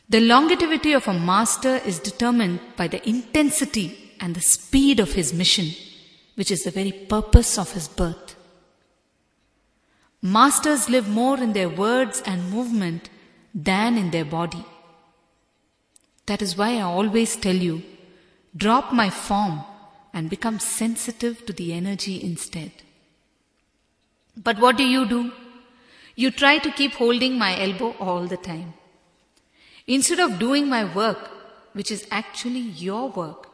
The longevity of a master is determined by the intensity and the speed of his mission, which is the very purpose of his birth. Masters live more in their words and movement than in their body. That is why I always tell you, drop my form and become sensitive to the energy instead. But what do? You try to keep holding my elbow all the time. Instead of doing my work, which is actually your work,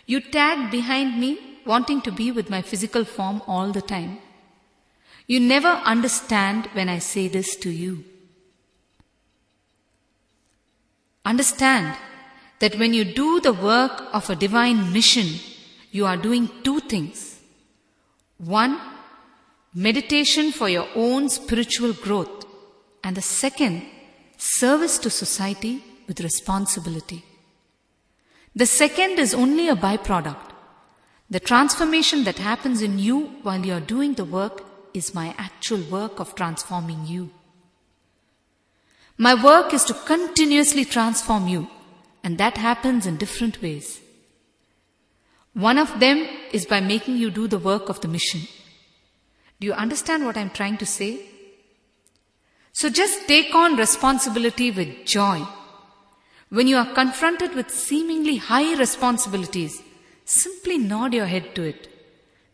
you tag behind me wanting to be with my physical form all the time. You never understand when I say this to you. Understand that when you do the work of a divine mission, you are doing two things. One, meditation for your own spiritual growth, and the second, service to society with responsibility. The second is only a byproduct. The transformation that happens in you while you are doing the work is my actual work of transforming you. My work is to continuously transform you, and that happens in different ways. One of them is by making you do the work of the mission. Do you understand what I'm trying to say? So just take on responsibility with joy. When you are confronted with seemingly high responsibilities, simply nod your head to it.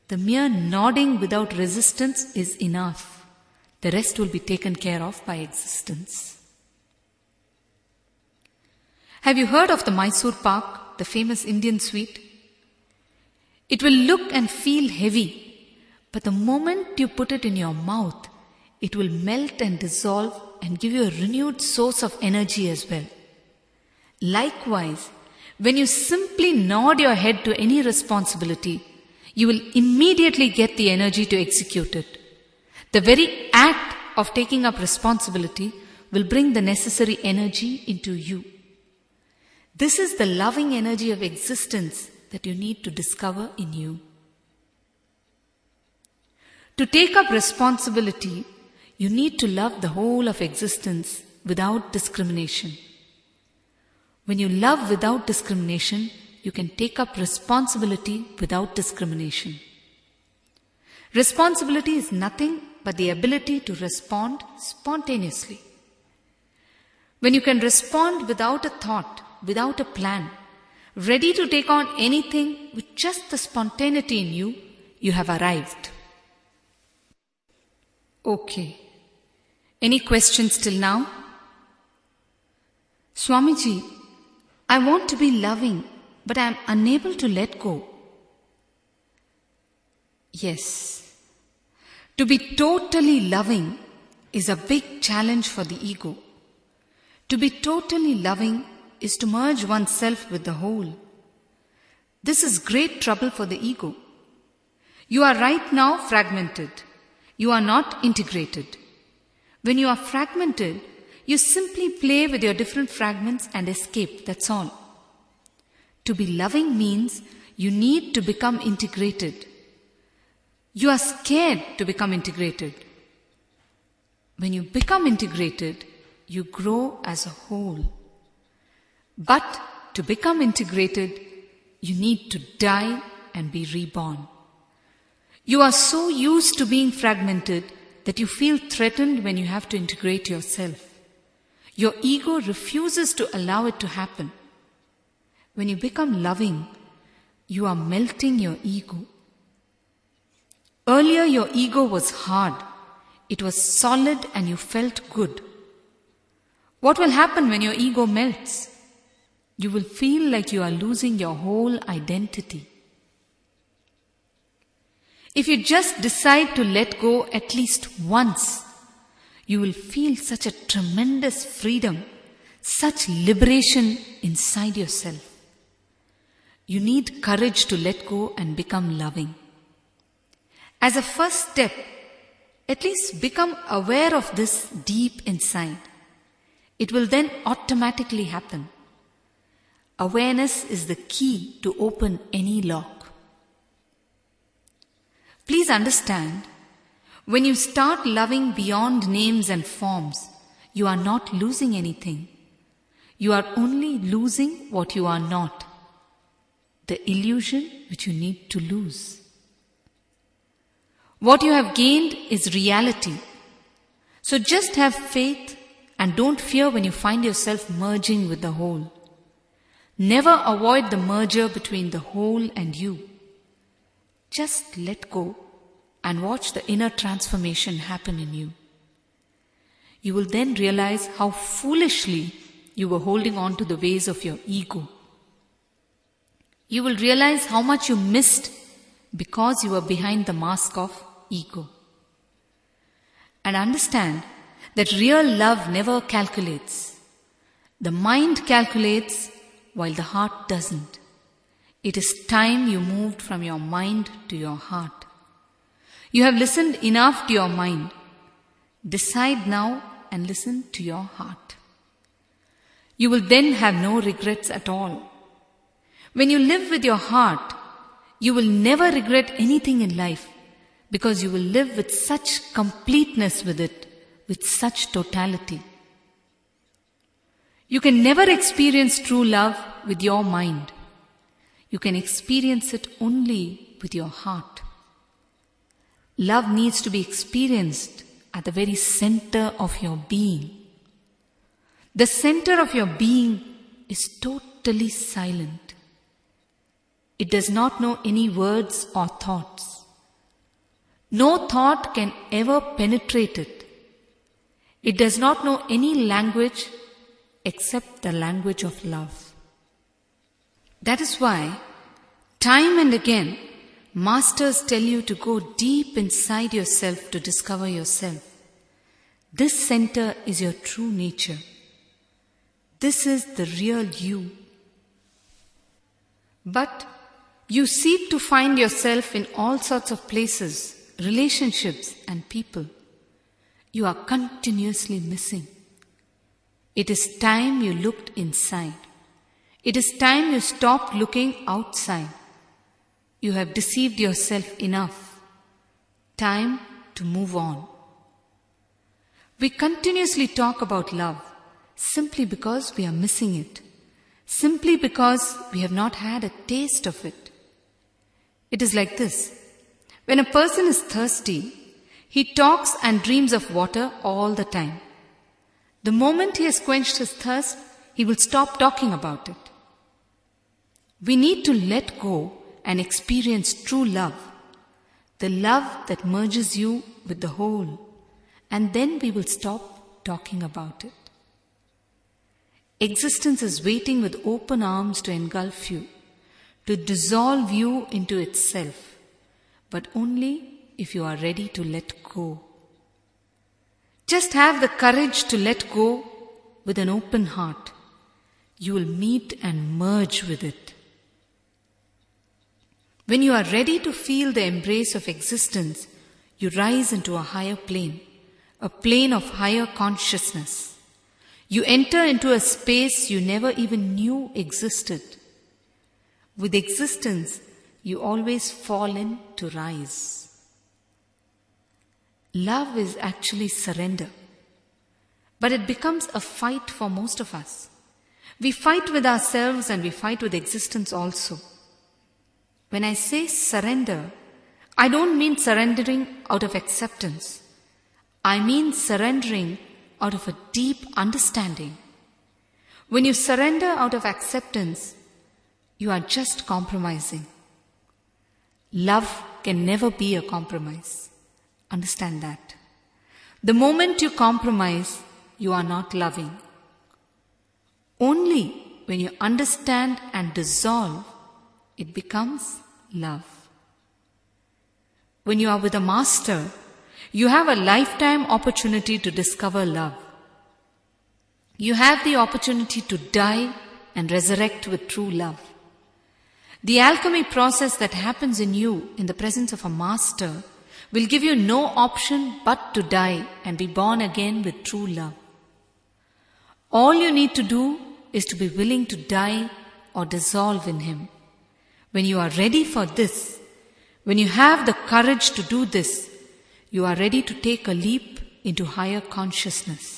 The mere nodding without resistance is enough. The rest will be taken care of by existence. Have you heard of the Mysore Pak, the famous Indian sweet? It will look and feel heavy, but the moment you put it in your mouth, it will melt and dissolve and give you a renewed source of energy as well. Likewise, when you simply nod your head to any responsibility, you will immediately get the energy to execute it. The very act of taking up responsibility will bring the necessary energy into you. This is the loving energy of existence that you need to discover in you. To take up responsibility, you need to love the whole of existence without discrimination. When you love without discrimination, you can take up responsibility without discrimination. Responsibility is nothing but the ability to respond spontaneously. When you can respond without a thought, without a plan, ready to take on anything with just the spontaneity in you, you have arrived. Okay. Any questions till now? Swamiji, I want to be loving, but I am unable to let go. Yes. To be totally loving is a big challenge for the ego. To be totally loving is to merge oneself with the whole. This is great trouble for the ego. You are right now fragmented. You are not integrated. When you are fragmented, you simply play with your different fragments and escape, that's all. To be loving means you need to become integrated. You are scared to become integrated. When you become integrated, you grow as a whole. But to become integrated, you need to die and be reborn. You are so used to being fragmented that you feel threatened when you have to integrate yourself. Your ego refuses to allow it to happen. When you become loving, you are melting your ego. Earlier your ego was hard. It was solid and you felt good. What will happen when your ego melts? You will feel like you are losing your whole identity. If you just decide to let go at least once, you will feel such a tremendous freedom, such liberation inside yourself. You need courage to let go and become loving. As a first step, at least become aware of this deep inside. It will then automatically happen. Awareness is the key to open any lock. Please understand, when you start loving beyond names and forms, you are not losing anything. You are only losing what you are not, the illusion which you need to lose. What you have gained is reality. So just have faith and don't fear when you find yourself merging with the whole. Never avoid the merger between the whole and you. Just let go and watch the inner transformation happen in you. You will then realize how foolishly you were holding on to the ways of your ego. You will realize how much you missed because you were behind the mask of ego. And understand that real love never calculates. The mind calculates while the heart doesn't. It is time you moved from your mind to your heart. You have listened enough to your mind. Decide now and listen to your heart. You will then have no regrets at all. When you live with your heart, you will never regret anything in life because you will live with such completeness with it, with such totality. You can never experience true love with your mind. You can experience it only with your heart. Love needs to be experienced at the very center of your being. The center of your being is totally silent. It does not know any words or thoughts. No thought can ever penetrate it. It does not know any language except the language of love. That is why, time and again, masters tell you to go deep inside yourself to discover yourself. This center is your true nature. This is the real you. But you seek to find yourself in all sorts of places, relationships and people. You are continuously missing. It is time you looked inside. It is time you stopped looking outside. You have deceived yourself enough. Time to move on. We continuously talk about love simply because we are missing it, simply because we have not had a taste of it. It is like this. When a person is thirsty, he talks and dreams of water all the time. The moment he has quenched his thirst, he will stop talking about it. We need to let go and experience true love, the love that merges you with the whole, and then we will stop talking about it. Existence is waiting with open arms to engulf you, to dissolve you into itself, but only if you are ready to let go. Just have the courage to let go with an open heart. You will meet and merge with it. When you are ready to feel the embrace of existence, you rise into a higher plane, a plane of higher consciousness. You enter into a space you never even knew existed. With existence, you always fall in to rise. Love is actually surrender, but it becomes a fight for most of us. We fight with ourselves and we fight with existence also. When I say surrender, I don't mean surrendering out of acceptance. I mean surrendering out of a deep understanding. When you surrender out of acceptance, you are just compromising. Love can never be a compromise. Understand that. The moment you compromise, you are not loving. Only when you understand and dissolve, it becomes love. When you are with a master, you have a lifetime opportunity to discover love. You have the opportunity to die and resurrect with true love. The alchemy process that happens in you in the presence of a master will give you no option but to die and be born again with true love. All you need to do is to be willing to die or dissolve in him. When you are ready for this, when you have the courage to do this, you are ready to take a leap into higher consciousness.